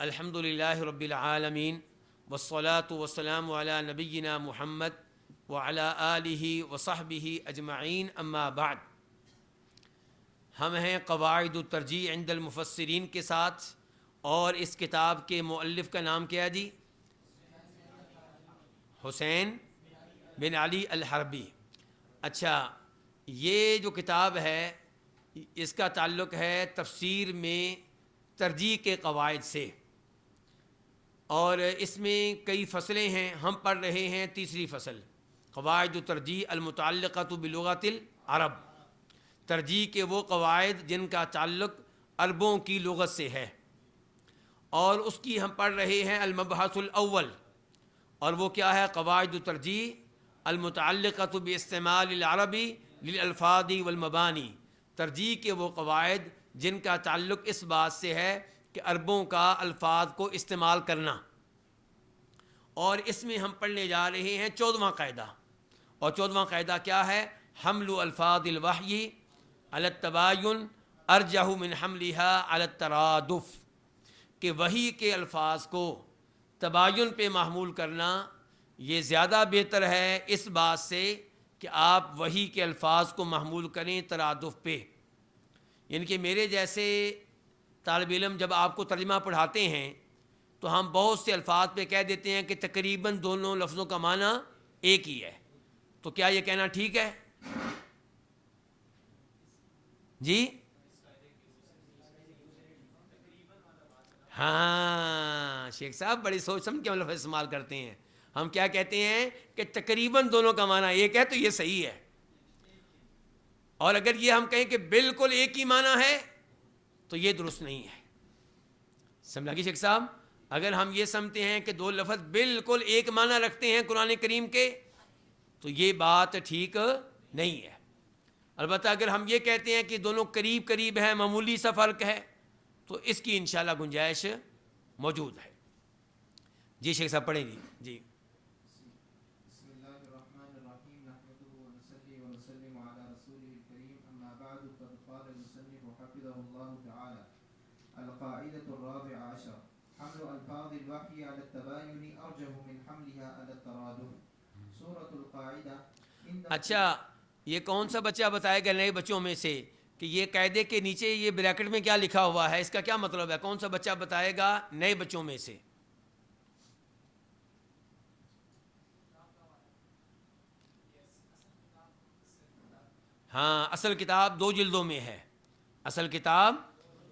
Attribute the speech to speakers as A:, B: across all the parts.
A: الحمد للہ رب العالمین والصلاة والسلام علی نبینا محمد وعلی آلہ وصحبہ اجمعین اما بعد۔ ہم ہیں قواعد الترجیح عند المفسرین کے ساتھ، اور اس کتاب کے مؤلف کا نام کیا ہے جی؟ حسین بن علی الحربی۔ اچھا، یہ جو کتاب ہے اس کا تعلق ہے تفسیر میں ترجیح کے قواعد سے، اور اس میں کئی فصلیں ہیں۔ ہم پڑھ رہے ہیں تیسری فصل، قواعد الترجیح المتعلقۃ بلغۃ العرب، ترجیح کے وہ قواعد جن کا تعلق عربوں کی لغت سے ہے، اور اس کی ہم پڑھ رہے ہیں المبحث الاول، اور وہ کیا ہے؟ قواعد الترجیح المتعلقۃ باستعمال العربی للالفاظ والمبانی، ترجیح کے وہ قواعد جن کا تعلق اس بات سے ہے کہ عربوں کا الفاظ کو استعمال کرنا۔ اور اس میں ہم پڑھنے جا رہے ہیں 14واں قاعدہ، اور 14واں قاعدہ کیا ہے؟ حمل الفاظ الوحی علی التباین ارجح من حملها علی الترادف، کہ وحی کے الفاظ کو تباین پہ محمول کرنا یہ زیادہ بہتر ہے اس بات سے کہ آپ وحی کے الفاظ کو محمول کریں ترادف پہ۔ یعنی کہ میرے جیسے طالب علم جب آپ کو ترجمہ پڑھاتے ہیں تو ہم بہت سے الفاظ پہ کہہ دیتے ہیں کہ تقریباً دونوں لفظوں کا معنی ایک ہی ہے، تو کیا یہ کہنا ٹھیک ہے جی؟ ہاں شیخ صاحب بڑی سوچ سمجھ کے لفظ استعمال کرتے ہیں۔ ہم کیا کہتے ہیں کہ تقریباً دونوں کا معنی ایک ہے، تو یہ صحیح ہے۔ اور اگر یہ ہم کہیں کہ بالکل ایک ہی معنی ہے تو یہ درست نہیں ہے۔ سمجھا کہ شیخ صاحب؟ اگر ہم یہ سمجھتے ہیں کہ دو لفظ بالکل ایک معنی رکھتے ہیں قرآن کریم کے، تو یہ بات ٹھیک نہیں ہے۔ البتہ اگر ہم یہ کہتے ہیں کہ دونوں قریب قریب ہیں، معمولی سا فرق ہے، تو اس کی انشاءاللہ گنجائش موجود ہے۔ جی شیخ صاحب پڑھیں گی جی۔
B: بسم اللہ الرحمن الرحیم نحمده ونصلی ونسلم علی رسوله الکریم اما بعد فقد قال المصنف حفظه الله تعالی القاعدة الرابعة عشر حمل الفاظ الوحی علی التباین ارجح من حملها علی الترادف سورة القاعدة۔
A: اچھا، یہ کون سا بچہ بتائے گا نئے بچوں میں سے کہ یہ قاعدے کے نیچے یہ بریکٹ میں کیا لکھا ہوا ہے، اس کا کیا مطلب ہے؟ کون سا بچہ بتائے گا نئے بچوں میں سے؟ ہاں، اصل کتاب 2 جلدوں میں ہے، اصل کتاب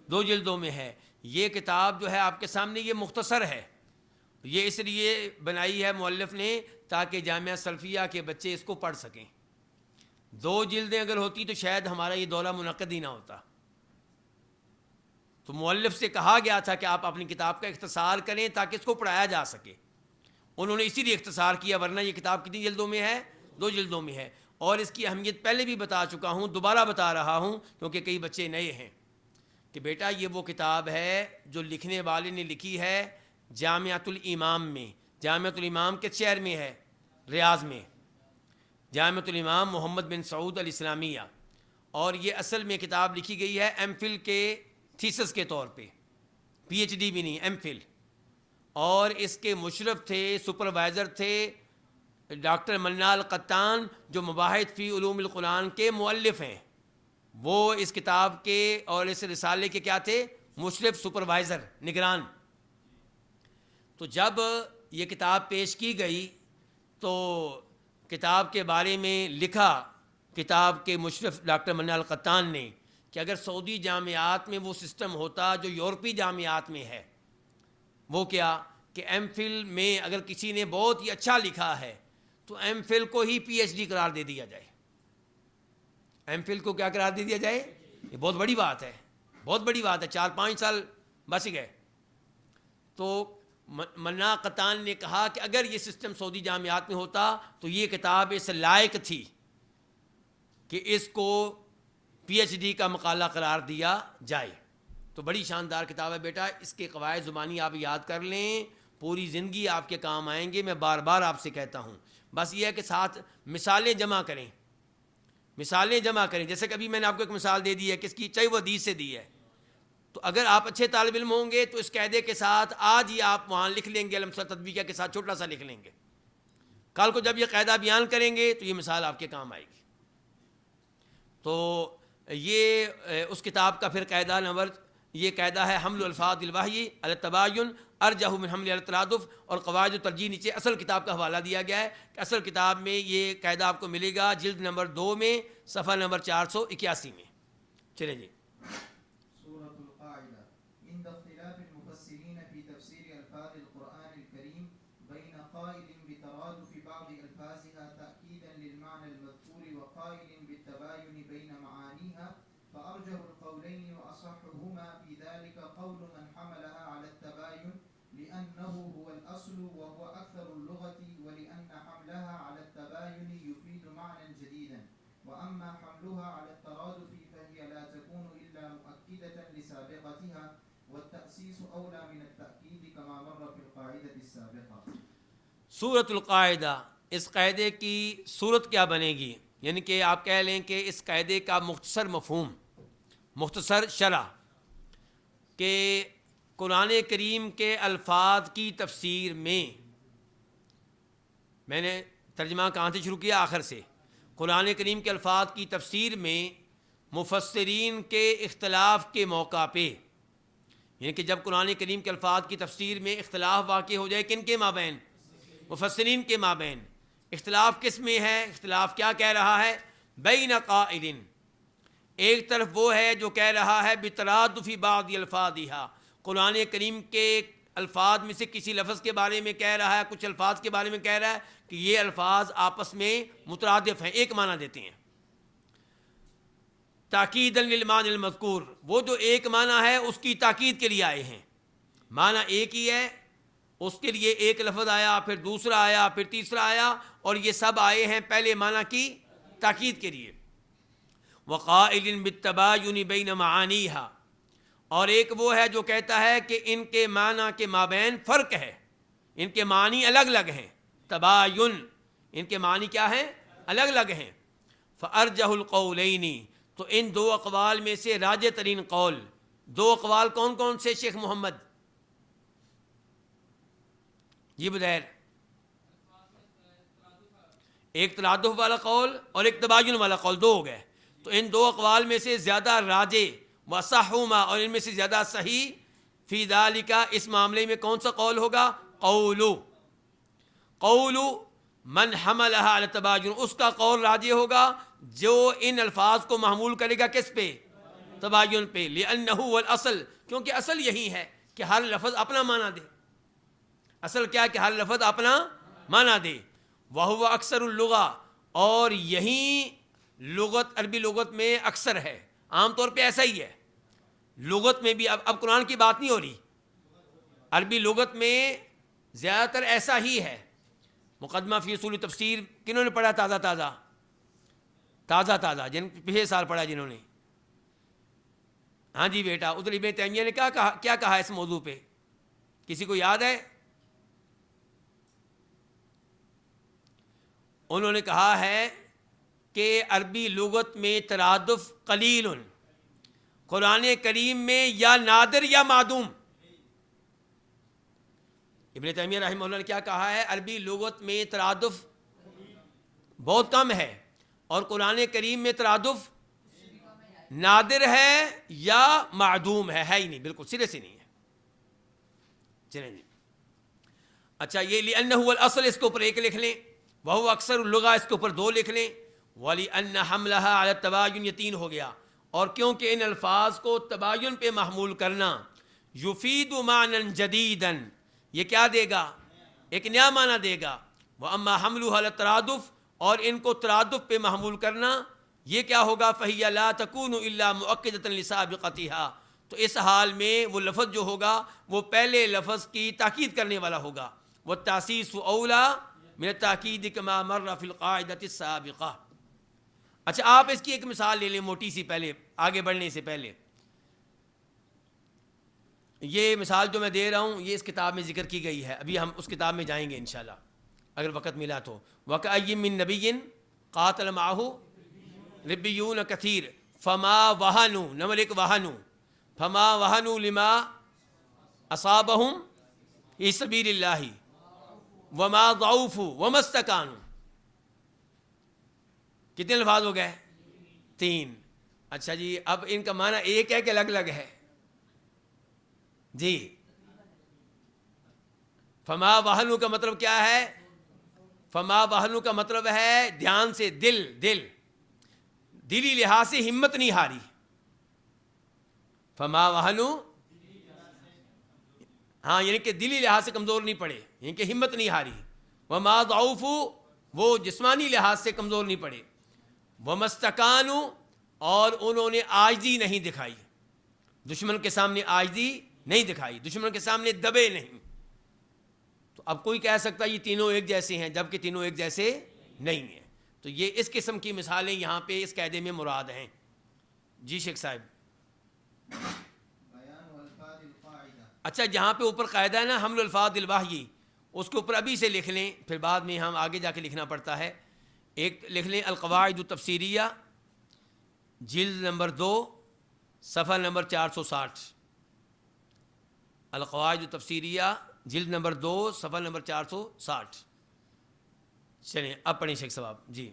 A: 2 جلدوں میں ہے۔ یہ کتاب جو ہے آپ کے سامنے یہ مختصر ہے، یہ اس لیے بنائی ہے مؤلف نے تاکہ جامعہ سلفیہ کے بچے اس کو پڑھ سکیں۔ 2 جلدیں اگر ہوتی تو شاید ہمارا یہ دورہ منعقد ہی نہ ہوتا۔ تو مؤلف سے کہا گیا تھا کہ آپ اپنی کتاب کا اختصار کریں تاکہ اس کو پڑھایا جا سکے، انہوں نے اسی لیے اختصار کیا، ورنہ یہ کتاب کتنی جلدوں میں ہے؟ 2 جلدوں میں ہے۔ اور اس کی اہمیت پہلے بھی بتا چکا ہوں، دوبارہ بتا رہا ہوں کیونکہ کئی بچے نئے ہیں، کہ بیٹا یہ وہ کتاب ہے جو لکھنے والے نے لکھی ہے جامعۃ الامام میں۔ جامعۃ الامام کے شہر میں ہے؟ ریاض میں، جامعۃ الامام محمد بن سعود الاسلامیہ۔ اور یہ اصل میں کتاب لکھی گئی ہے ایم فل کے تھیسس کے طور پہ، پی ایچ ڈی بھی نہیں، ایم فل۔ اور اس کے مشرف تھے، سپروائزر تھے ڈاکٹر منال قطان، جو مباحث فی علوم القرآن کے مؤلف ہیں۔ وہ اس کتاب کے اور اس رسالے کے کیا تھے؟ مشرف، سپروائزر، نگران۔ تو جب یہ کتاب پیش کی گئی تو کتاب کے بارے میں لکھا کتاب کے مشرف ڈاکٹر منال قطان نے کہ اگر سعودی جامعات میں وہ سسٹم ہوتا جو یورپی جامعات میں ہے، وہ کیا کہ ایم فل میں اگر کسی نے بہت ہی اچھا لکھا ہے تو ایم فل کو ہی پی ایچ ڈی قرار دے دیا جائے۔ ایم فل کو کیا قرار دے دیا جائے؟ یہ بہت بڑی بات ہے، بہت بڑی بات ہے، 4-5 سال بچ گئے۔ تو منا قطان نے کہا کہ اگر یہ سسٹم سعودی جامعات میں ہوتا تو یہ کتاب اس لائق تھی کہ اس کو پی ایچ ڈی کا مقالہ قرار دیا جائے۔ تو بڑی شاندار کتاب ہے بیٹا، اس کے قواعد زبانی آپ یاد کر لیں، پوری زندگی آپ کے کام آئیں گے۔ میں بار بار آپ سے کہتا ہوں، بس یہ ہے کہ ساتھ مثالیں جمع کریں، مثالیں جمع کریں۔ جیسے کہ ابھی میں نے آپ کو ایک مثال دے دی ہے، کس کی؟ چاہے وہ حدیث سے دی ہے، تو اگر آپ اچھے طالب علم ہوں گے تو اس قاعدے کے ساتھ آج ہی آپ وہاں لکھ لیں گے، لمسہ تطبیقہ کے ساتھ چھوٹا سا لکھ لیں گے، کل کو جب یہ قاعدہ بیان کریں گے تو یہ مثال آپ کے کام آئے گی۔ تو یہ اس کتاب کا پھر قاعدہ نمبر، یہ قاعدہ ہے حمل الفاظ الوحی علی التباین ارجح من حمل علی الترادف، اور قواعد الترجیح نیچے اصل کتاب کا حوالہ دیا گیا ہے کہ اصل کتاب میں یہ قاعدہ آپ کو ملے گا جلد نمبر 2 میں صفحہ نمبر 481 میں۔ چلیں جی۔
B: سورة القاعدة عند اختلاف المفسرين في تفسير ألفاظ القرآن الكريم بين قائل بترادف بعض ألفاظها تأكيدا للمعنى المذكور وقائل بالتباين بين معانيها، فأرجح القولين وأصحهما في ذلك قول من حملها على التباين لأنه هو الأصل وهو أكثر اللغة، ولأن حملها على التباين يفيد معنى جديدا، وأما حملها على الترادف فهي لا تكون إلا مؤكدة لسابقتها، والتأسيس أولى من التأكيد كما مر في القاعدة السابقة۔
A: سورۃ القاعدہ، اس قاعدے کی صورت کیا بنے گی؟ یعنی کہ آپ کہہ لیں کہ اس قاعدے کا مختصر مفہوم، مختصر شرح، کہ قرآن کریم کے الفاظ کی تفسیر میں نے ترجمہ کہاں سے شروع کیا؟ آخر سے۔ قرآن کریم کے الفاظ کی تفسیر میں مفسرین کے اختلاف کے موقع پہ، یعنی کہ جب قرآن کریم کے الفاظ کی تفسیر میں اختلاف واقع ہو جائے، کن کے مابین؟ مفسرین کے مابین۔ اختلاف کس میں ہے؟ اختلاف کیا کہہ رہا ہے؟ بین قائل، ایک طرف وہ ہے جو کہہ رہا ہے بترادف بعض الفاظھا، قرآن کریم کے الفاظ میں سے کسی لفظ کے بارے میں کہہ رہا ہے، کچھ الفاظ کے بارے میں کہہ رہا ہے کہ یہ الفاظ آپس میں مترادف ہیں، ایک معنی دیتے ہیں۔ تاکیدا للمعنی المذکور، وہ جو ایک معنی ہے اس کی تاکید کے لیے آئے ہیں، معنی ایک ہی ہے، اس کے لیے ایک لفظ آیا، پھر دوسرا آیا، پھر تیسرا آیا، اور یہ سب آئے ہیں پہلے معنی کی تاکید کے لیے۔ وقائل بالتباین بین معانیہا، اور ایک وہ ہے جو کہتا ہے کہ ان کے معنی کے مابین فرق ہے، ان کے معنی الگ الگ ہیں، تباین، ان کے معنی کیا ہیں؟ الگ الگ ہیں۔ فارجح القولین، تو ان دو اقوال میں سے راجح ترین قول، دو اقوال کون کون سے شیخ محمد؟ جی بدیر، ایک ترادف والا قول اور ایک تباین والا قول، دو ہو گئے۔ تو ان دو اقوال میں سے زیادہ راجح وصحہما، اور ان میں سے زیادہ صحیح، فی ذالک، اس معاملے میں کون سا قول ہوگا؟ قول من حملها علی التباین، اس کا قول راجح ہوگا جو ان الفاظ کو محمول کرے گا کس پہ؟ تباین پہ، لأنہ هو الاصل، کیونکہ اصل یہی ہے کہ ہر لفظ اپنا معنی دے۔ اصل کیا ہے؟ کہ ہر لفظ اپنا معنی دے۔ وہو اکثر اللغہ، اور یہی لغت، عربی لغت میں اکثر ہے، عام طور پہ ایسا ہی ہے لغت میں بھی۔ اب قرآن کی بات نہیں ہو رہی، عربی لغت میں زیادہ تر ایسا ہی ہے۔ مقدمہ فی اصول تفسیر کنہوں نے پڑھا؟ تازہ جن پچھلے سال پڑھا جنہوں نے؟ ہاں جی بیٹا، ادھر ابن تیمیہ نے کیا کہا اس موضوع پہ؟ کسی کو یاد ہے؟ انہوں نے کہا ہے کہ عربی لغت میں ترادف قلیل، قرآن کریم میں یا نادر یا معدوم۔ ابن تیمیہ رحمہ اللہ نے کیا کہا ہے؟ عربی لغت میں ترادف بہت کم ہے، اور قرآن کریم میں ترادف نادر ہے یا معدوم ہے ہی نہیں، بالکل سرے سے نہیں ہے۔ چلیں جی، اچھا، یہ لأنہ هو الاصل، اس کے اوپر ایک لکھ لیں، وہو اکثر اللغہ، اس کے اوپر دو لکھ لیں، وَلِأَنَّ حَمْلَهَا عَلَى التَّبَايُنِ، یہ تین ہو گیا۔ اور کیونکہ ان الفاظ کو تباین پہ محمول کرنا، یفید معنی جدیدا، یہ کیا دے گا؟ ایک نیا معنی دے گا۔ وَأَمَّا حَمْلُهَا عَلَى التَّرَادُفِ، اور ان کو ترادف پہ محمول کرنا، یہ کیا ہوگا؟ فَهِيَ لَا تَكُونُ إِلَّا مُؤَكِّدَةً لِسَابِقَتِهَا، تو اس حال میں وہ لفظ جو ہوگا وہ پہلے لفظ کی تاکید کرنے والا ہوگا۔ وَالتَّأْسِيسُ أَوْلَى مِنَ التَّأْكِيدِ كَمَا مَرَّ فِي الْقَاعِدَةِ السَّابِقَةِ۔ اچھا، آپ اس کی ایک مثال لے لیں موٹی سی، پہلے آگے بڑھنے سے پہلے۔ یہ مثال جو میں دے رہا ہوں یہ اس کتاب میں ذکر کی گئی ہے، ابھی ہم اس کتاب میں جائیں گے انشاءاللہ اگر وقت ملا تو۔ وَكَأَيٍّ مِّن نَبِيٍّ قَاتَلَ مَعَهُ رِبِّيُّونَ كَثِيرٌ فَمَا وَهَنُوا، نمبر ایک وَهَنُوا، فما وہنوا لما اصابہم فی سبیل اللہ وما ضعفوا وما استکانوا. کتنے الفاظ ہو گئے؟ 3. اچھا جی، اب ان کا معنی ایک ہے کہ الگ الگ ہے؟ جی، فما وہنوا کا مطلب کیا ہے؟ فما وہنوا کا مطلب ہے دھیان سے، دلی لحاظ سے ہمت نہیں ہاری. فما وہنوا، ہاں، یعنی کہ دلی لحاظ سے کمزور نہیں پڑے، یعنی کہ ہمت نہیں ہاری. وما ضعفوا، وہ جسمانی لحاظ سے کمزور نہیں پڑے. وما استکانوا، اور انہوں نے عاجزی نہیں دکھائی، دشمن کے سامنے عاجزی نہیں دکھائی، دشمن کے سامنے دبے نہیں. تو اب کوئی کہہ سکتا ہے یہ تینوں ایک جیسے ہیں، جبکہ تینوں ایک جیسے نہیں ہیں. تو یہ اس قسم کی مثالیں یہاں پہ اس قاعدے میں مراد ہیں. جی شیخ صاحب.
B: بیان الفاظ القاعدہ.
A: اچھا، جہاں پہ اوپر قاعدہ ہے نا حمل الفاظ الوحی، اس کے اوپر ابھی سے لکھ لیں، پھر بعد میں ہم آگے جا کے لکھنا پڑتا ہے. ایک لکھ لیں القواعد التفسیریہ، جلد نمبر 2 صفحہ نمبر 460. القواعد التفسیریہ جلد نمبر 2 صفحہ نمبر 460. چلیں اب پڑھیں شیخ صاحب. جی.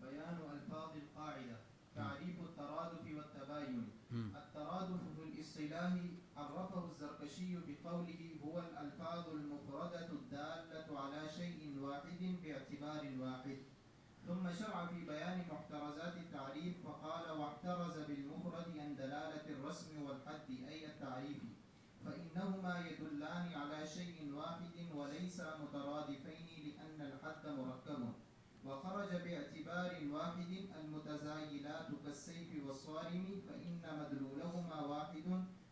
B: بیان الفاظ القاعدة. تعريف الترادف والتباين. الترادف في الاصطلاح عرفه الزركشي بقوله هو الألفاظ المفردة الدالة على شيء واحد باعتبار واحد. ثم شرع في بيان محترزات التعريف فقال واحترز بالمفرد عن دلالة الرسم والحد أي التعريف فإنهما يدلان على شيء واحد وليس مترادفين لأن الحد مركب. وخرج باعتبار واحد المتزايلات كالسيف والصارم فإن مدلولهما واحد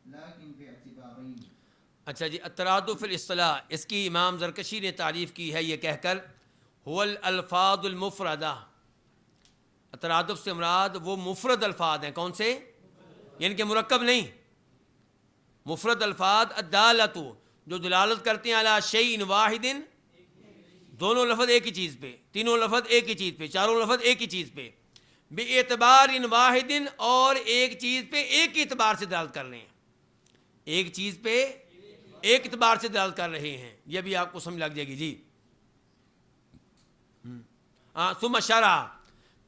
B: لكن باعتبارين.
A: اچھا جی، الترادف فی الاصطلاح، اس کی امام زرکشی نے تعریف کی ہے یہ کہہ کر هو الالفاظ المفردہ. ترادف سے مراد وہ مفرد الفاظ ہیں. کون سے؟ یعنی کہ مرکب نہیں، مفرد الفاظ الدالۃ، جو دلالت کرتے ہیں علی شیء واحد، دونوں لفظ ایک ہی چیز پہ، تینوں لفظ ایک ہی چیز پہ، چاروں لفظ ایک ہی چیز پہ، باعتبار واحد، اور ایک چیز پہ ایک ہی اعتبار سے دلالت کر رہے ہیں، ایک چیز پہ ایک اعتبار سے دلالت کر رہے ہیں. یہ بھی آپ کو سمجھ لگ جائے گی. جی. ثم شرع،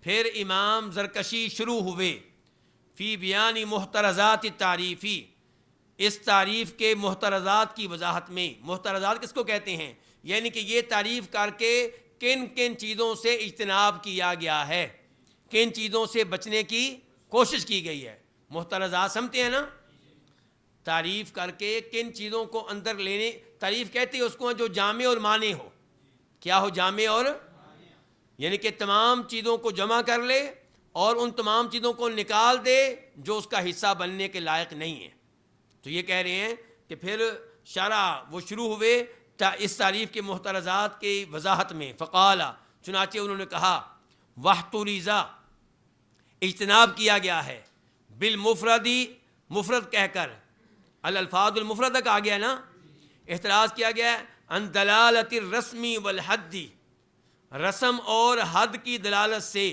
A: پھر امام زرکشی شروع ہوئے فی بیان محترزات التعریفی، اس تعریف کے محترزات کی وضاحت میں. محترزات کس کو کہتے ہیں؟ یعنی کہ یہ تعریف کر کے کن کن چیزوں سے اجتناب کیا گیا ہے، کن چیزوں سے بچنے کی کوشش کی گئی ہے. محترزات سمجھتے ہیں نا؟ تعریف کر کے کن چیزوں کو اندر لینے، تعریف کہتے ہیں اس کو جو جامع اور مانع ہو. کیا ہو؟ جامع اور، یعنی کہ تمام چیزوں کو جمع کر لے اور ان تمام چیزوں کو نکال دے جو اس کا حصہ بننے کے لائق نہیں ہے. تو یہ کہہ رہے ہیں کہ پھر شرع، وہ شروع ہوئے اس تعریف کے محترزات کی وضاحت میں. فقال، چنانچہ انہوں نے کہا واحترزا، اجتناب کیا گیا ہے، بالمفردی، مفرد کہہ کر، الالفاظ المفردہ کہا گیا نا، احتراز کیا گیا ہے، عن دلالت الرسم والحد، رسم اور حد کی دلالت سے.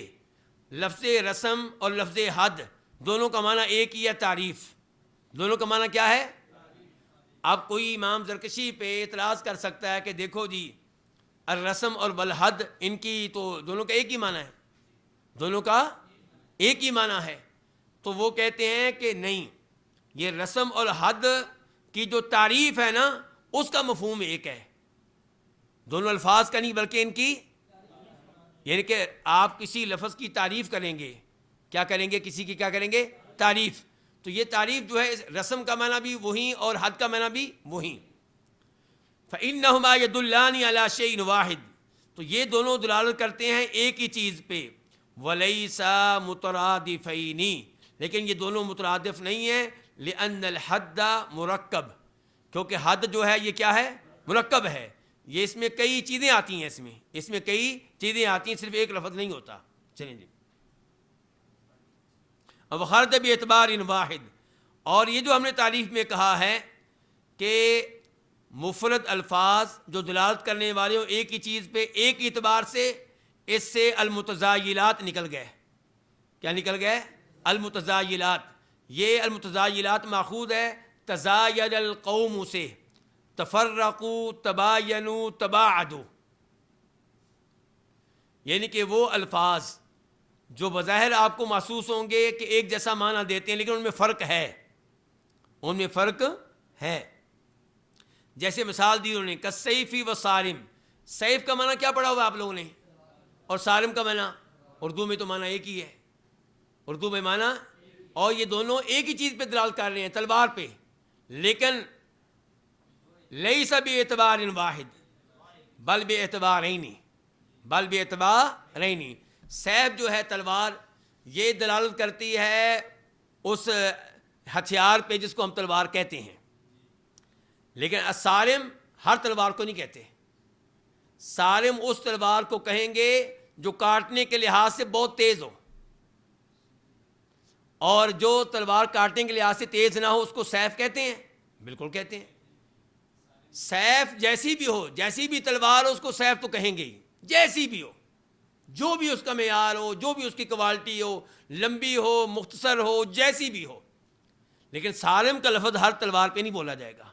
A: لفظ رسم اور لفظ حد دونوں کا معنی ایک ہی ہے، تعریف. دونوں کا معنی کیا ہے؟ اب کوئی امام زرکشی پہ اعتراض کر سکتا ہے کہ دیکھو جی، الرسم اور والحد، ان کی تو دونوں کا ایک ہی معنی ہے، دونوں کا ایک ہی معنی ہے. تو وہ کہتے ہیں کہ نہیں، یہ رسم اور حد کی جو تعریف ہے نا، اس کا مفہوم ایک ہے، دونوں الفاظ کا نہیں بلکہ ان کی. یعنی کہ آپ کسی لفظ کی تعریف کریں گے، کیا کریں گے؟ کسی کی کیا کریں گے؟ تعریف. تو یہ تعریف جو ہے رسم کا معنی بھی وہی اور حد کا معنی بھی وہی. فإنهما يدلان على شيء واحد، تو یہ دونوں دلالت کرتے ہیں ایک ہی چیز پہ. وليس مترادفين، لیکن یہ دونوں مترادف نہیں ہیں. لأن الحد مرکب، کیونکہ حد جو ہے یہ کیا ہے؟ مرکب ہے. یہ اس میں کئی چیزیں آتی ہیں، اس میں کئی چیزیں آتی ہیں، صرف ایک لفظ نہیں ہوتا. چلیں جی. وخرج باعتبار واحد، اور یہ جو ہم نے تعریف میں کہا ہے کہ مفرد الفاظ جو دلالت کرنے والے ہوں ایک ہی چیز پہ ایک ہی اعتبار سے، اس سے المتزایلات نکل گئے. کیا نکل گئے؟ المتزایلات، یہ المتزایلات ماخوذ ہے تزاید القوم سے، تفرقوا تباینوا تباعدوا، یعنی کہ وہ الفاظ جو بظاہر آپ کو محسوس ہوں گے کہ ایک جیسا معنی دیتے ہیں، لیکن ان میں فرق ہے، ان میں فرق ہے۔ جیسے مثال دی انہوں نے کسیفی و سارم، سیف کا معنی کیا پڑھا ہوا آپ لوگوں نے، اور سارم کا معنی اردو میں تو معنی ایک ہی ہے، اردو میں معنی، اور یہ دونوں ایک ہی چیز پہ دلالت کر رہے ہیں، تلوار پہ، لیکن لیس باعتبار واحد بل باعتبارین، بل باعتبارین۔ سیف جو ہے تلوار، یہ دلالت کرتی ہے اس ہتھیار پہ جس کو ہم تلوار کہتے ہیں، لیکن السارم ہر تلوار کو نہیں کہتے، سارم اس تلوار کو کہیں گے جو کاٹنے کے لحاظ سے بہت تیز ہو، اور جو تلوار کاٹنے کے لحاظ سے تیز نہ ہو اس کو سیف کہتے ہیں، بالکل کہتے ہیں۔ سیف جیسی بھی ہو، جیسی بھی تلوار ہو اس کو سیف تو کہیں گے ہی، جیسی بھی ہو، جو بھی اس کا معیار ہو، جو بھی اس کی کوالٹی ہو، لمبی ہو مختصر ہو جیسی بھی ہو، لیکن سالم کا لفظ ہر تلوار پہ نہیں بولا جائے گا،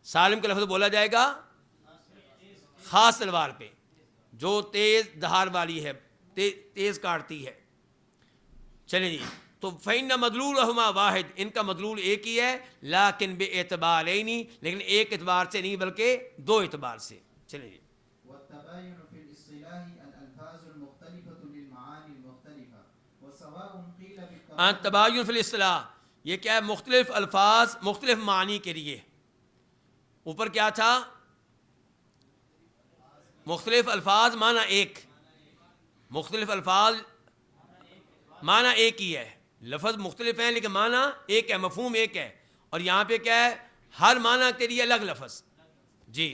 A: سالم کا لفظ بولا جائے گا خاص تلوار پہ جو تیز دھار والی ہے، تیز کاٹتی ہے۔ چلیں جی، تو فَإِنَّ مَدْلُولَهُمَا واحد، ان کا مدلول ایک ہی ہے، لیکن بِاعْتِبَارَيْنِ، لیکن ایک اعتبار سے نہیں بلکہ دو اعتبار سے۔ چلیں جی،
B: والتباين في الاصطلاح الألفاظ المختلفة للمعاني المختلفة وسواء قيل بالتباين
A: تباین فی الاصطلاح، یہ کیا ہے؟ مختلف الفاظ مختلف معنی کے لیے۔ اوپر کیا تھا؟ مختلف الفاظ معنی ایک، مختلف الفاظ معنی ایک ہی ہے، لفظ مختلف ہیں لیکن معنی ایک ہے، مفہوم ایک ہے، اور یہاں پہ کیا ہے؟ ہر معنی کے لیے الگ لفظ۔ جی،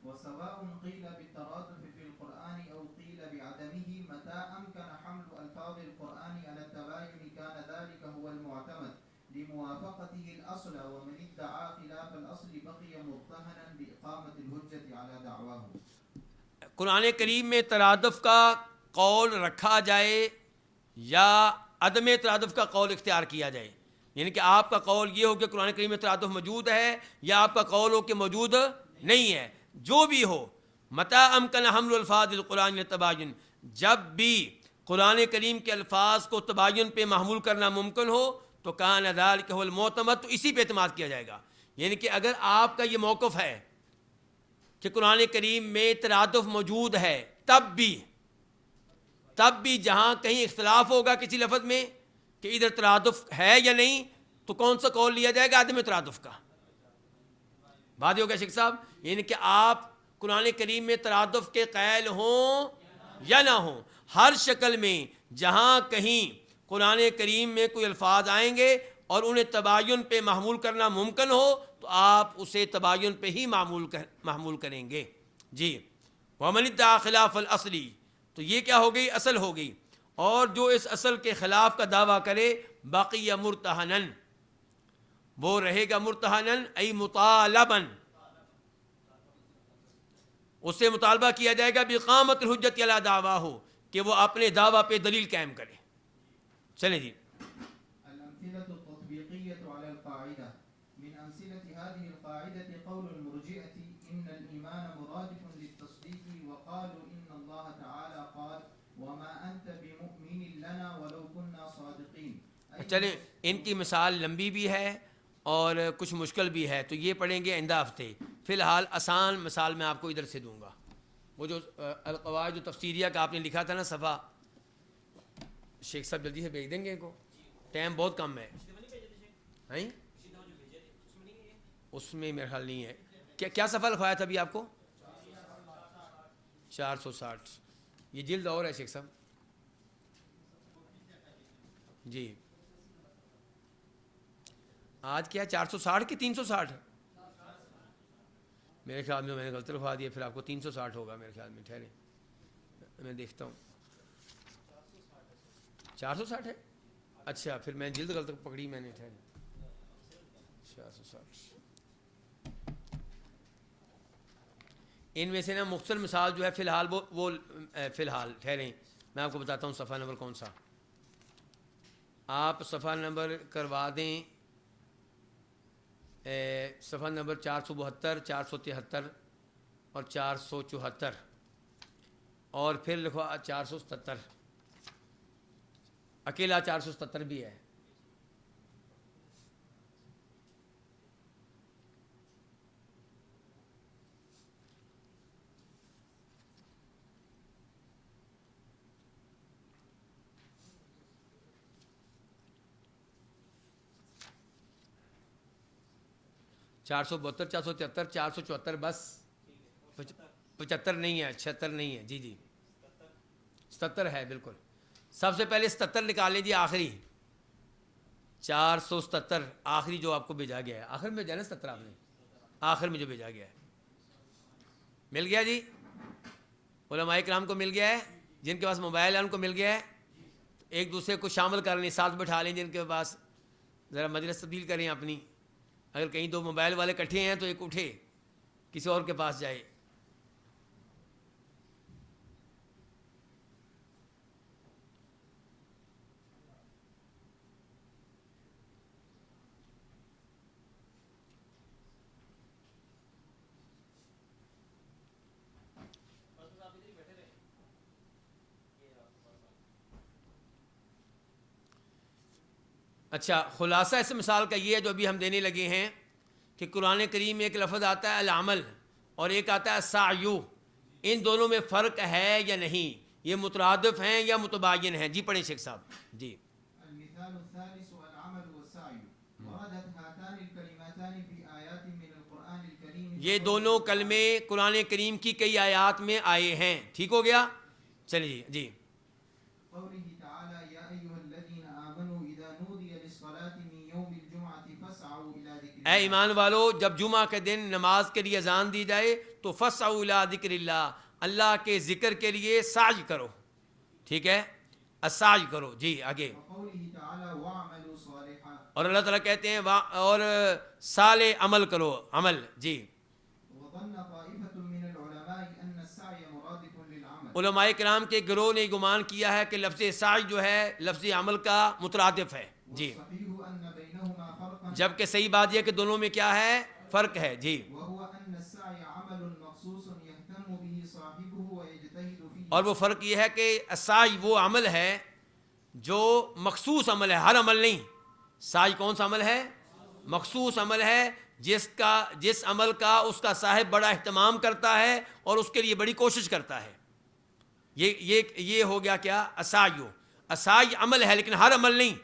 B: وسواء قيل بالترادف في القرآن أو قيل بعدمه متى أمكن حمل ألفاظ القرآن على التباين كان ذلك هو المعتمد لموافقته الأصل ومن ادعى خلاف الأصل بقي مرتهنا بإقامة الحجة على دعواه۔
A: قرآن کریم میں ترادف کا قول رکھا جائے یا عدم ترادف کا قول اختیار کیا جائے، یعنی کہ آپ کا قول یہ ہو کہ قرآن کریم میں ترادف موجود ہے، یا آپ کا قول ہو کہ موجود نہیں ہے، جو بھی ہو، متى امکن حمل الفاظ القرآن تباین، جب بھی قرآن کریم کے الفاظ کو تباین پہ محمول کرنا ممکن ہو تو کان ذلک هو المعتمد، تو اسی پہ اعتماد کیا جائے گا۔ یعنی کہ اگر آپ کا یہ موقف ہے کہ قرآن کریم میں ترادف موجود ہے، تب بھی جہاں کہیں اختلاف ہوگا کسی لفظ میں کہ ادھر ترادف ہے یا نہیں، تو کون سا قول لیا جائے گا؟ عدم ترادف کا۔ بات ہو گیا شیخ صاحب، یعنی کہ آپ قرآن کریم میں ترادف کے قائل ہوں یا نہ ہوں، ہر شکل میں جہاں کہیں قرآن کریم میں کوئی الفاظ آئیں گے اور انہیں تباین پہ محمول کرنا ممکن ہو تو آپ اسے تباین پہ ہی محمول کریں گے۔ جی، وَمَنِ ادَّعَىٰ خِلَافَ الْأَصْلِ، تو یہ کیا ہو گئی؟ اصل ہو گئی، اور جو اس اصل کے خلاف کا دعویٰ کرے بقی مرتہنن، وہ رہے گا مرتہنن ای مطالباً، اس سے مطالبہ کیا جائے گا بِإِقَامَةِ الْحُجَّةِ عَلَىٰ دَعْوَاهُ، کہ وہ اپنے دعویٰ پہ دلیل قائم کرے۔ چلیں جی،
B: الأمثلة التطبيقية على القاعدة من أمثلة هذه القاعدة قول المرجئة إن الإيمان مرادف للتصديق وقالوا إن الله تعالى قال وما أنت بمؤمن لنا ولو كنا صادقين۔
A: چلیں، ان کی مثال لمبی بھی ہے اور کچھ مشکل بھی ہے، تو یہ پڑھیں گے آئندہ ہفتے۔ فی الحال آسان مثال میں آپ کو ادھر سے دوں گا، وہ جو القواعد جو تفسیریہ کا آپ نے لکھا تھا نا صفحہ، شیخ صاحب جلدی سے بھیج دیں گے ان کو، ٹائم بہت کم ہے۔ ہیں؟ اس میں میرا خیال نہیں ہے۔ کیا صفحہ لکھوایا تھا ابھی آپ کو؟ 460۔ یہ جلد اور ہے شیخ صاحب جی۔ آج کیا 460 کہ 360؟ میرے خیال میں نے غلط لکھوا دیا، پھر آپ کو 360 ہوگا میرے خیال میں، ٹھہرے میں دیکھتا ہوں۔ 460 ہے؟ اچھا، پھر میں جلد غلط پکڑی میں نے، ٹھہرے 460۔ ان میں سے نا مختصر مثال جو ہے فی الحال وہ فی الحال ٹھہریں میں آپ کو بتاتا ہوں صفحہ نمبر کون سا۔ آپ صفحہ نمبر کروا دیں، صفحہ نمبر 472 473 اور 474، اور پھر لکھو 477، اکیلا 477 بھی ہے۔ چار سو بہتر، 473، 474، بس 75 نہیں ہے، 76 نہیں ہے، جی 77 ہے بالکل۔ سب سے پہلے 77 نکالیں جی، آخری 477 آخری جو آپ کو بھیجا گیا ہے، آخر میں جانا 77 آپ نے آخر میں جو بھیجا گیا ہے، مل گیا جی؟ علماء کرام کو مل گیا ہے، جن کے پاس موبائل ہے ان کو مل گیا ہے؟ ایک دوسرے کو شامل کر لیں، ساتھ بٹھا لیں جن کے پاس، ذرا مجلس تبدیل کریں اپنی۔ اگر کہیں دو موبائل والے کٹھے ہیں تو ایک اٹھے کسی اور کے پاس جائے۔ اچھا، خلاصہ اس مثال کا یہ ہے جو ابھی ہم دینے لگے ہیں کہ قرآن کریم میں ایک لفظ آتا ہے العمل اور ایک آتا ہے السعی، ان دونوں میں فرق ہے یا نہیں؟ یہ مترادف ہیں یا متباین ہیں؟ جی پڑھیں شیخ صاحب جی۔
B: المثال الثالث العمل والسعي وردت هاتان الكلمتان في آيات من القرآن الكريم،
A: یہ دونوں کلمے قرآن کریم کی کئی آیات میں آئے ہیں، ٹھیک ہو گیا؟ چلیے جی۔
B: قوله تعالى يا أيها الذين آمنوا إذا نودي للصلاة من يوم الجمعة فاسعوا إلى ذكر
A: اے
B: الله۔
A: ایمان والو، جب جمعہ کے دن نماز کے لیے اذان دی جائے تو فسعوا الی ذکر اللہ، اللہ کے ذکر کے لیے سعی کرو، ٹھیک ہے؟ السعی کرو جی آگے۔
B: وقوله تعالى واعملوا صالحا،
A: اور اللہ تعالیٰ کہتے ہیں اور صالح عمل کرو، عمل جی۔
B: وظن طائفة من العلماء أن السعي مرادف للعمل،
A: علماء کرام کے گروہ نے گمان کیا ہے کہ لفظ سعی جو ہے لفظ عمل کا مترادف ہے جی،
B: والصحيح أن بينهما فرقا،
A: جبکہ صحیح بات یہ کہ دونوں میں کیا ہے؟ فرق ہے جی۔
B: وهو أن السعي عمل مخصوص يهتم به صاحبه ويجتهد فيه،
A: اور وہ فرق یہ ہے کہ السعی وہ عمل ہے جو مخصوص عمل ہے، ہر عمل نہیں۔ سعی کون سا عمل ہے؟ مخصوص عمل ہے، جس عمل کا اس کا صاحب بڑا اہتمام کرتا ہے اور اس کے لیے بڑی کوشش کرتا ہے۔ یہ ہو گیا کیا؟ السعی۔ السعی عمل ہے لیکن ہر عمل نہیں،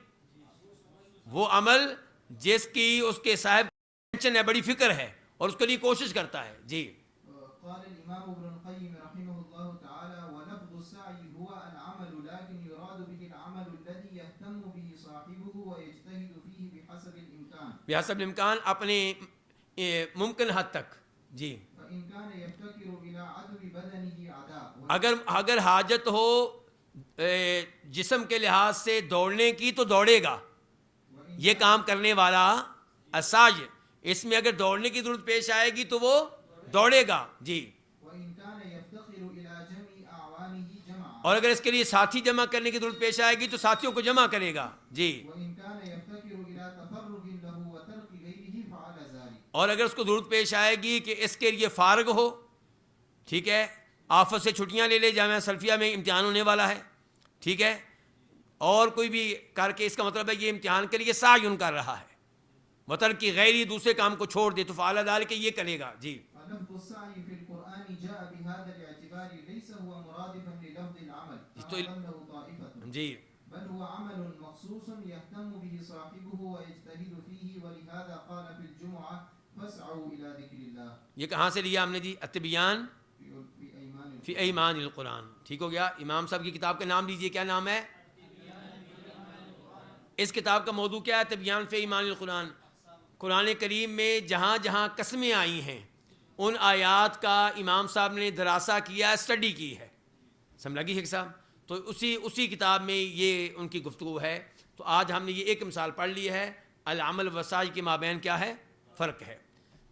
A: وہ عمل جس کی اس کے صاحب ٹینشن ہے، بڑی فکر ہے اور اس کے لیے کوشش کرتا ہے جی۔
B: قال الإمام ابن القيم رحمه الله تعالى ولفظ السعي هو العمل لكن يراد به العمل الذي يهتم به صاحبه ويجتهد فيه بحسب الإمكان،
A: بحسب الامکان، اپنے ممکن حد تک جی۔
B: فإن كان يفتكر إلى عدو بدنه عداء،
A: اگر حاجت ہو جسم کے لحاظ سے دوڑنے کی تو دوڑے گا، یہ کام کرنے والا السعی، اس میں اگر دوڑنے کی ضرورت پیش آئے گی تو وہ دوڑے گا جی۔
B: وإن كان يفتقر إلى جمع أعوانه جمعا،
A: اور اگر اس کے لیے ساتھی جمع کرنے کی ضرورت پیش آئے گی تو ساتھیوں کو جمع کرے گا جی۔
B: وإن كان يفتقر إلى تفرغ له وترك غيره فعل ذلك،
A: اور اگر اس کو ضرورت پیش آئے گی کہ اس کے لیے فارغ ہو، ٹھیک ہے، آفت سے چھٹیاں لے لے، جامعہ سلفیہ میں امتحان ہونے والا ہے، ٹھیک ہے، اور کوئی بھی کر کے، اس کا مطلب ہے یہ امتحان کے لیے سعی کر رہا ہے، وترک کی غیری دوسرے کام کو چھوڑ دے تو فعل ذلک یہ کرے گا جی۔
B: فلفظ السعي في القرآن جاء بهذا الاعتبار ليس هو مرادفا للفظ العمل كما ظنه طائفة،
A: جی
B: بل هو عمل مخصوص يهتم به صاحبه ويجتهد فيه، ولهذا قال في الجمعة فاسعوا إلى ذكر الله،
A: یہ کہاں سے لیا ہم نے جی؟ التبیان
B: في أيمان
A: فی ایمان القرآن، ٹھیک ہو گیا۔ امام صاحب کی کتاب کا نام لیجئے، کیا نام ہے؟ اس کتاب کا موضوع کیا ہے؟ تبیان فی ایمان القرآن۔ قرآن کریم میں جہاں جہاں قسمیں آئی ہیں ان آیات کا امام صاحب نے دراسہ کیا، اسٹڈی کی ہے، سمجھ لگی شیخ صاحب؟ تو اسی کتاب میں یہ ان کی گفتگو ہے۔ تو آج ہم نے یہ ایک مثال پڑھ لی ہے، العمل والسعی کے مابین کیا ہے؟ فرق ہے،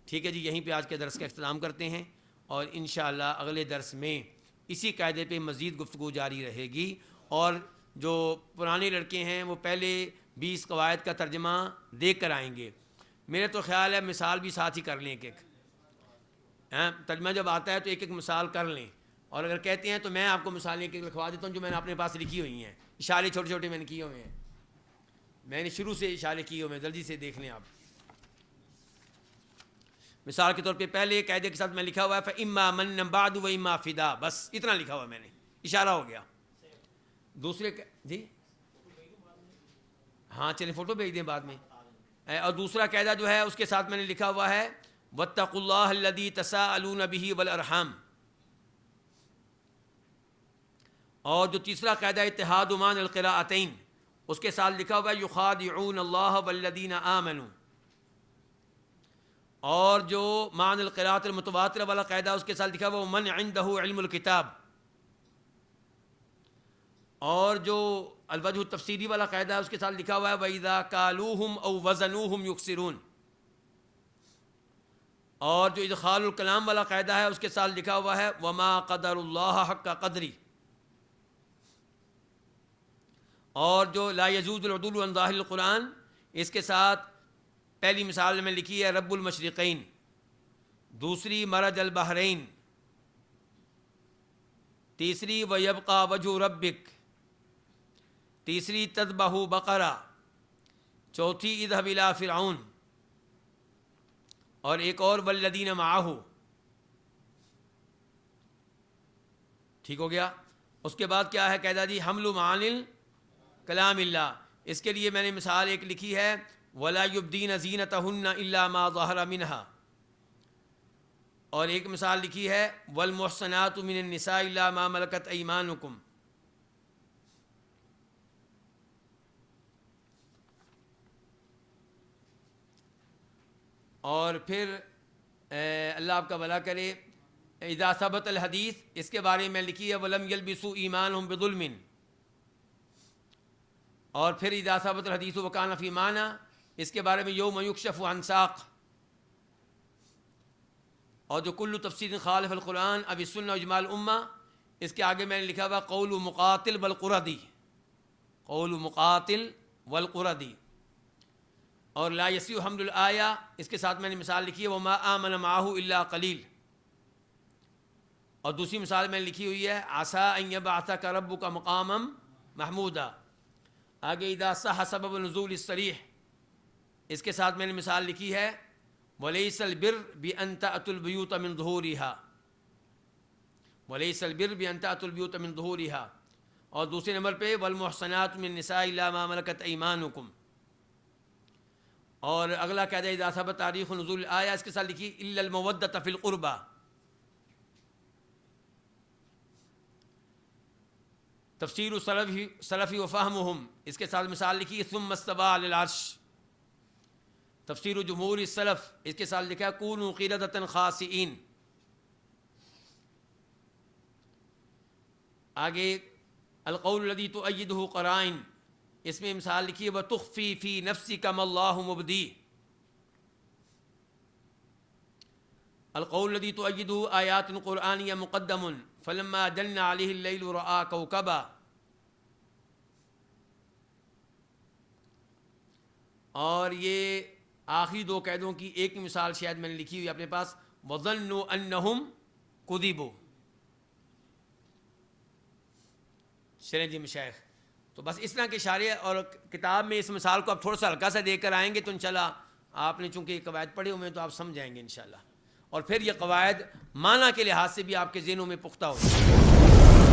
A: ٹھیک ہے جی۔ یہیں پہ آج کے درس کا اختتام کرتے ہیں اور انشاءاللہ اگلے درس میں اسی قاعدے پہ مزید گفتگو جاری رہے گی، اور جو پرانے لڑکے ہیں وہ پہلے 20 قواعد کا ترجمہ دیکھ کر آئیں گے. میرے تو خیال ہے مثال بھی ساتھ ہی کر لیں ایک ترجمہ جب آتا ہے تو ایک مثال کر لیں, اور اگر کہتے ہیں تو میں آپ کو مثالیں ایک لکھوا دیتا ہوں جو میں نے اپنے پاس لکھی ہوئی ہیں. اشارے چھوٹے چھوٹے میں نے کیے ہوئے ہیں, میں نے شروع سے اشارے کیے ہوئے ہیں, جلدی سے دیکھ لیں آپ. مثال کے طور پہ پہلے قاعدے کے ساتھ میں لکھا ہوا ہے فَإِمَّا مَنًّا بَعْدُ وَإِمَّا فِدَا, بس اتنا لکھا ہوا ہے میں نے, اشارہ ہو گیا. دوسرے جی ہاں چلیں فوٹو بھیج دیں بعد میں. اور دوسرا قاعدہ جو ہے اس کے ساتھ میں نے لکھا ہوا ہے وَاتَّقُوا اللَّهَ الَّذِي تَسَاءَلُونَ بِهِ وَالْأَرْحَامَ. اور جو تیسرا قاعدہ اتحاد مان القراءتین, اس کے ساتھ لکھا ہوا ہے یخادعون اللہ والذین آمنوا. اور جو مان القراءۃ المتواترہ والا قاعدہ اس کے ساتھ لکھا ہوا من عنده علم الکتاب. اور جو الوجہ التفسیری والا قاعدہ ہے اس کے ساتھ لکھا ہوا ہے وَإِذَا كَالُوهُمْ أَوْ وَزَنُوهُمْ يُخْسِرُونَ. اور جو ادخال الکلام والا قاعدہ ہے اس کے ساتھ لکھا ہوا ہے وَمَا قَدَرُ اللَّهَ حَقَّ قَدْرِهِ. اور جو لا يجوز العدول عن ظاہر القرآن, اس کے ساتھ پہلی مثال میں لکھی ہے رب المشرقین, دوسری مرج البحرین, تیسری وَيَبْقَى وَجْهُ رَبِّكَ, تیسری تذبح بقرہ, چوتھی اذهب إلى فرعون, اور ایک اور والذین معه. ٹھیک ہو گیا. اس کے بعد کیا ہے قاعدہ جی حمل معانی کلام اللہ. اس کے لیے میں نے مثال ایک لکھی ہے ولا یبدین زینتہن الا ما ظہر منہا, اور ایک مثال لکھی ہے والمحصنات من النساء الا ما ملکت ایمانکم. اور پھر اللہ آپ کا بھلا کرے اذا ثبت الحدیث, اس کے بارے میں لکھی ہے ولم یلبسوا ایمانہم بظلم. اور پھر اذا ثبت الحدیث وکان فی معنی, اس کے بارے میں یوم یکشف عن ساق. اور جو کل تفسیر خالف القرآن اب السنہ اجماع الامہ, اس کے آگے میں نے لکھا ہوا قول مقاتل والقردی, قول مقاتل والقردی. اور لا یصح حمل الآیہ, اس کے ساتھ میں نے مثال لکھی ہے وما آمن معه الا قلیل. اور دوسری مثال میں نے لکھی ہوئی ہے عسى ان یبعثک ربک مقاما محمودا. آگے اذا صح سبب نزول الصریح, اس کے ساتھ میں نے مثال لکھی ہے ولیس البر بان تأتوا البیوت من ظہورها, ولیس البر بان تأتوا البیوت من ظہورها. اور دوسرے نمبر پہ والمحصنات من النساء الا ما ملکت ایمانکم. اور اگلا قاعدہ اذا ثبت تاریخ نزول الآیہ, اس کے ساتھ لکھی الا المودۃ فی القربى. تفسیر سلفی وفہمہم, اس کے ساتھ مثال لکھی ثم استوى علی العرش. تفسیر جمہور السلف, اس کے ساتھ لکھا کونوا قردۃ خاسئین. آگے القول الذی تؤیدہ قرائن, اس میں مثال لکھی ہے وتخفی فی نفسک ما اللہ مبدی. القول الذی تؤیدہ آیات قرآنیہ مقدم فلما جن علیہ اللیل رأى کوکبا. اور یہ آخری دو قیدوں کی ایک مثال شاید میں نے لکھی ہوئی اپنے پاس وظنوا انہم کذبوا. چلیں جی مشائخ, تو بس اس طرح کے اشارے, اور کتاب میں اس مثال کو آپ تھوڑا سا ہلکا سا دے کر آئیں گے تو انشاءاللہ آپ نے چونکہ یہ قواعد پڑھے ہوئے ہیں تو آپ سمجھ جائیں گے انشاءاللہ, اور پھر یہ قواعد معنی کے لحاظ سے بھی آپ کے ذہنوں میں پختہ ہو جائیں گے.